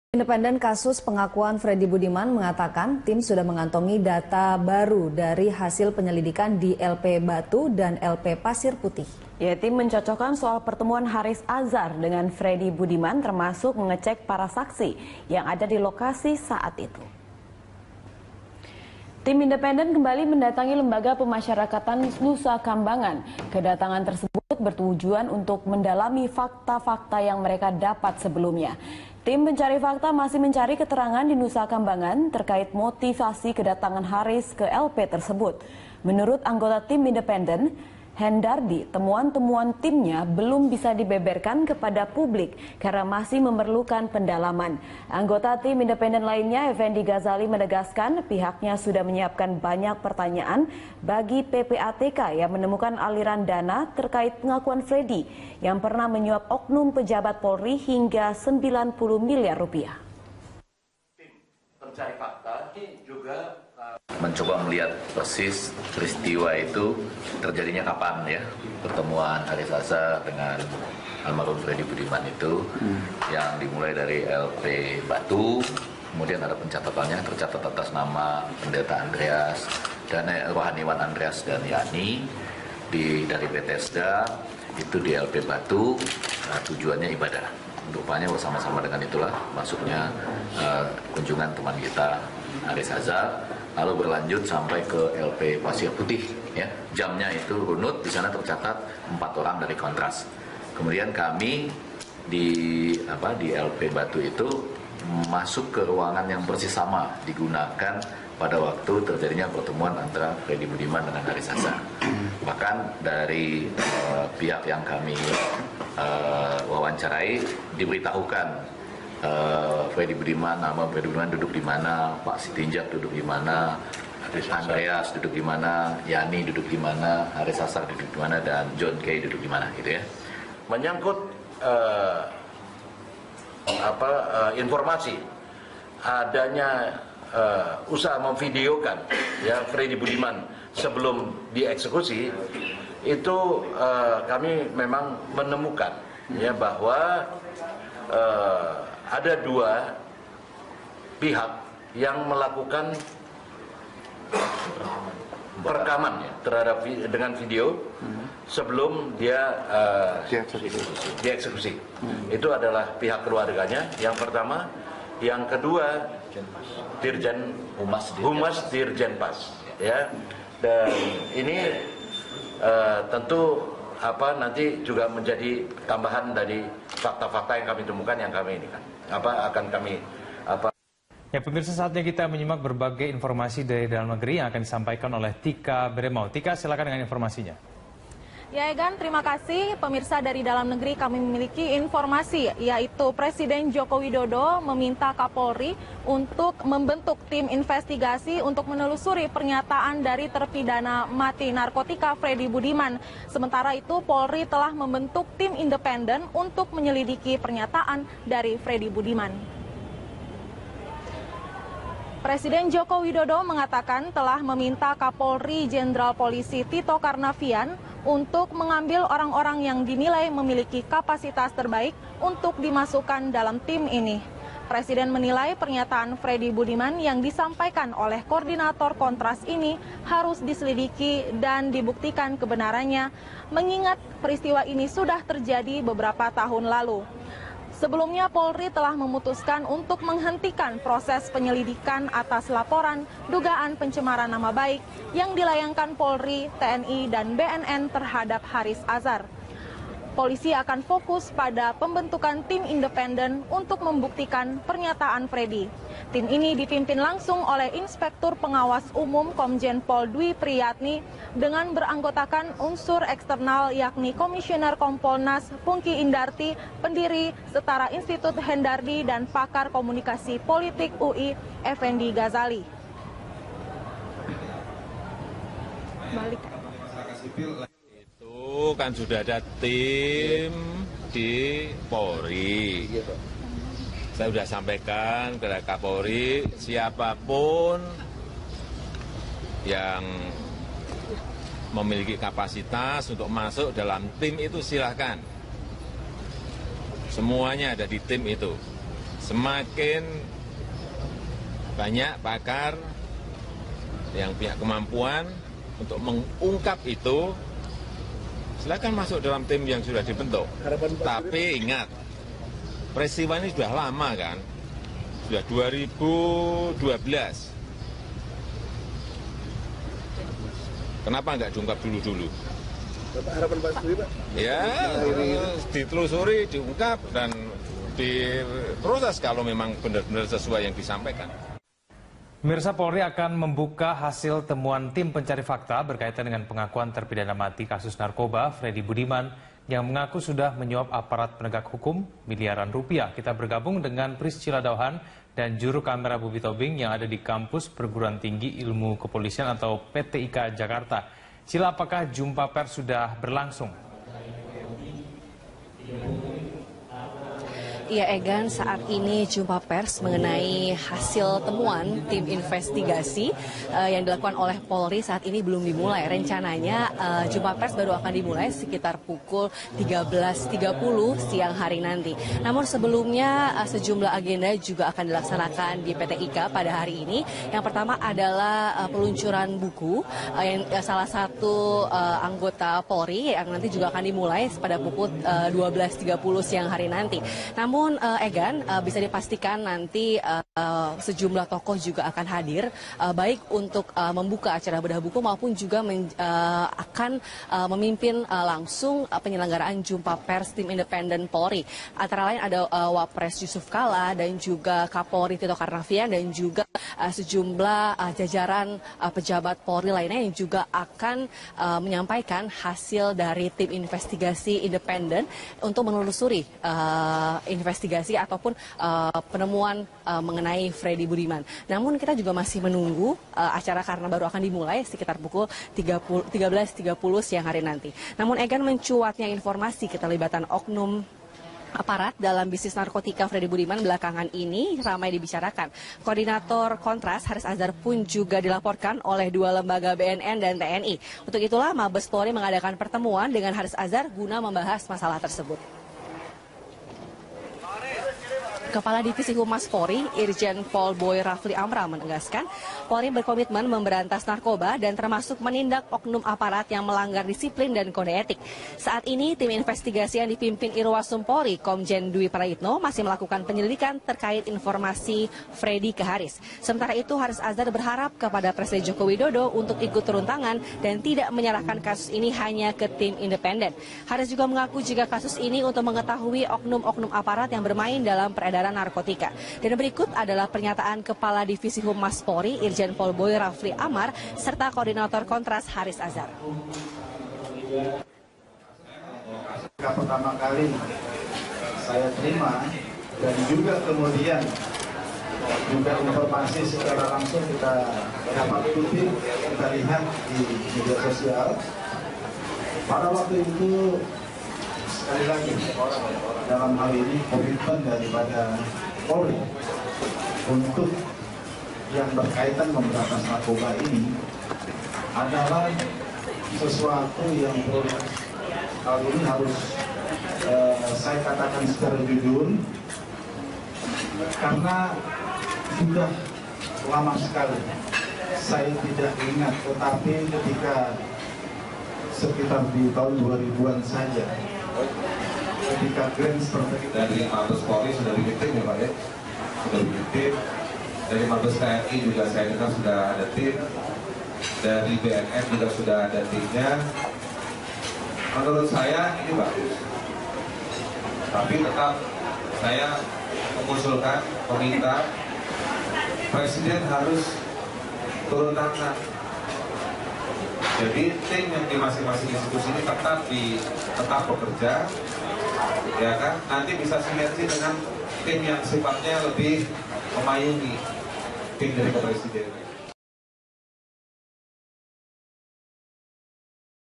Independen kasus pengakuan Freddy Budiman mengatakan tim sudah mengantongi data baru dari hasil penyelidikan di LP Batu dan LP Pasir Putih. Ya, tim mencocokkan soal pertemuan Haris Azhar dengan Freddy Budiman termasuk mengecek para saksi yang ada di lokasi saat itu. Tim independen kembali mendatangi Lembaga Pemasyarakatan Nusa Kambangan. Kedatangan tersebut bertujuan untuk mendalami fakta-fakta yang mereka dapat sebelumnya. Tim pencari fakta masih mencari keterangan di Nusa Kambangan terkait motivasi kedatangan Haris ke LP tersebut. Menurut anggota tim independen, Hendardi, temuan-temuan timnya belum bisa dibeberkan kepada publik karena masih memerlukan pendalaman. Anggota tim independen lainnya, Effendi Ghazali, menegaskan pihaknya sudah menyiapkan banyak pertanyaan bagi PPATK yang menemukan aliran dana terkait pengakuan Freddy yang pernah menyuap oknum pejabat Polri hingga 90 miliar rupiah. Tim pencari fakta ini juga mencoba melihat persis peristiwa itu terjadinya kapan ya, pertemuan Haris Azhar dengan almarhum Freddy Budiman itu yang dimulai dari LP Batu, kemudian ada pencatatannya tercatat atas nama Pendeta Andreas dan Rohaniwan Andreas dan Yani dari PT SDA itu di LP Batu. Tujuannya ibadah. Rupanya bersama-sama dengan itulah masuknya kunjungan teman kita Haris Azhar, lalu berlanjut sampai ke LP Pasir Putih. Ya. Jamnya itu runut, di sana tercatat 4 orang dari Kontras. Kemudian kami di LP Batu itu masuk ke ruangan yang persis sama digunakan pada waktu terjadinya pertemuan antara Freddy Budiman dengan Haris Azhar. Bahkan dari pihak yang kami wawancarai diberitahukan Freddy Budiman, nama Freddy Budiman duduk di mana, Pak Sitinjak duduk di mana, Andreas duduk di mana, Yani duduk di mana, Haris Azhar duduk di mana, dan John Kay duduk di mana, gitu ya. menyangkut informasi adanya usaha memvideokan ya Freddy Budiman sebelum dieksekusi, itu kami memang menemukan ya bahwa ada 2 pihak yang melakukan perekaman ya, terhadap dengan video sebelum dia dieksekusi. Itu adalah pihak keluarganya yang pertama, yang kedua Dirjen Humas Dirjen Pas ya. Dan ini tentu nanti juga menjadi tambahan dari fakta-fakta yang kami temukan, yang kami ini kan akan kami Ya, pemirsa, saatnya kita menyimak berbagai informasi dari dalam negeri yang akan disampaikan oleh Tika Beremau. Tika, silakan dengan informasinya. Ya, Egan, terima kasih. Pemirsa, dari dalam negeri kami memiliki informasi, yaitu Presiden Joko Widodo meminta Kapolri untuk membentuk tim investigasi untuk menelusuri pernyataan dari terpidana mati narkotika Freddy Budiman. Sementara itu, Polri telah membentuk tim independen untuk menyelidiki pernyataan dari Freddy Budiman. Presiden Joko Widodo mengatakan telah meminta Kapolri Jenderal Polisi Tito Karnavian untuk mengambil orang-orang yang dinilai memiliki kapasitas terbaik untuk dimasukkan dalam tim ini. Presiden menilai pernyataan Freddy Budiman yang disampaikan oleh koordinator Kontras ini harus diselidiki dan dibuktikan kebenarannya, mengingat peristiwa ini sudah terjadi beberapa tahun lalu. Sebelumnya, Polri telah memutuskan untuk menghentikan proses penyelidikan atas laporan dugaan pencemaran nama baik yang dilayangkan Polri, TNI, dan BNN terhadap Haris Azhar. Polisi akan fokus pada pembentukan tim independen untuk membuktikan pernyataan Freddy. Tim ini dipimpin langsung oleh Inspektur Pengawas Umum Komjen Pol Dwi Priyatni dengan beranggotakan unsur eksternal yakni Komisioner Kompolnas Pungki Indarti, pendiri Setara Institut Hendardi, dan pakar komunikasi politik UI Effendi Ghazali. Balik. Itu kan sudah ada tim di Polri. Saya sudah sampaikan kepada Kapolri, siapapun yang memiliki kapasitas untuk masuk dalam tim itu silahkan. Semuanya ada di tim itu. semakin banyak pakar yang punya kemampuan untuk mengungkap itu, silakan masuk dalam tim yang sudah dibentuk. Tapi ingat, peristiwa ini sudah lama kan, sudah 2012. Kenapa nggak diungkap dulu-dulu? Harapan Pak sendiri, Pak? Ya, ditelusuri, diungkap, dan diproses kalau memang benar-benar sesuai yang disampaikan. Pemirsa, Polri akan membuka hasil temuan tim pencari fakta berkaitan dengan pengakuan terpidana mati kasus narkoba Freddy Budiman yang mengaku sudah menyuap aparat penegak hukum miliaran rupiah. Kita bergabung dengan Priscila Dauhan dan juru kamera Bubi Tobing yang ada di kampus Perguruan Tinggi Ilmu Kepolisian atau PTIK Jakarta. Sila, apakah jumpa pers sudah berlangsung? Iya, Egan, saat ini jumpa pers mengenai hasil temuan tim investigasi yang dilakukan oleh Polri saat ini belum dimulai. Rencananya jumpa pers baru akan dimulai sekitar pukul 13.30 siang hari nanti. Namun sebelumnya sejumlah agenda juga akan dilaksanakan di PTIK pada hari ini. Yang pertama adalah peluncuran buku yang salah satu anggota Polri yang nanti juga akan dimulai pada pukul 12.30 siang hari nanti. Namun Egan, bisa dipastikan nanti sejumlah tokoh juga akan hadir, baik untuk membuka acara bedah buku maupun juga akan memimpin langsung penyelenggaraan jumpa pers tim independen Polri. Antara lain ada Wapres Yusuf Kala dan juga Kapolri Tito Karnavian dan juga sejumlah jajaran pejabat Polri lainnya yang juga akan menyampaikan hasil dari tim investigasi independen untuk menelusuri investigasi ataupun penemuan mengenai Freddy Budiman. Namun kita juga masih menunggu acara karena baru akan dimulai sekitar pukul 13.30 siang hari nanti. Namun Egan, mencuatnya informasi keterlibatan oknum aparat dalam bisnis narkotika Freddy Budiman belakangan ini ramai dibicarakan. Koordinator Kontras Haris Azhar pun juga dilaporkan oleh dua lembaga BNN dan TNI. Untuk itulah Mabes Polri mengadakan pertemuan dengan Haris Azhar guna membahas masalah tersebut. Kepala Divisi Humas Polri, Irjen Pol Boy Rafli Amra menegaskan, Polri berkomitmen memberantas narkoba dan termasuk menindak oknum aparat yang melanggar disiplin dan kode etik. Saat ini, tim investigasi yang dipimpin Irwasum Polri, Komjen Dwi Prayitno, masih melakukan penyelidikan terkait informasi Freddy ke Haris. Sementara itu, Haris Azhar berharap kepada Presiden Joko Widodo untuk ikut turun tangan dan tidak menyerahkan kasus ini hanya ke tim independen. Haris juga mengaku jika kasus ini untuk mengetahui oknum-oknum aparat yang bermain dalam peredaran narkotika. Dan berikut adalah pernyataan Kepala Divisi Humas Polri, Irjen Pol Boy Rafli Amar, serta Koordinator Kontras Haris Azhar. Pertama kali saya terima dan juga kemudian juga informasi secara langsung kita dapat ikuti, kita lihat di media sosial. Pada waktu itu sekali lagi dalam hal ini komitmen daripada Polri untuk yang berkaitan memberantas narkoba ini adalah sesuatu yang hal ini harus saya katakan secara jujur karena sudah lama sekali saya tidak ingat, tetapi ketika sekitar di tahun 2000-an saja ketika Grand Strategic dari Mabes Polri sudah bikin tim ya Pak ya, sudah bikin tim. Dari Mabes TNI juga saya dengar sudah ada tim, dari BNN juga sudah ada timnya. Menurut saya ini bagus, tapi tetap saya mengusulkan, meminta Presiden harus turun tangan. Jadi tim yang di masing-masing institusi ini tetap bekerja, ya kan? Nanti bisa sinergi dengan tim yang sifatnya lebih memayungi tim dari Presiden.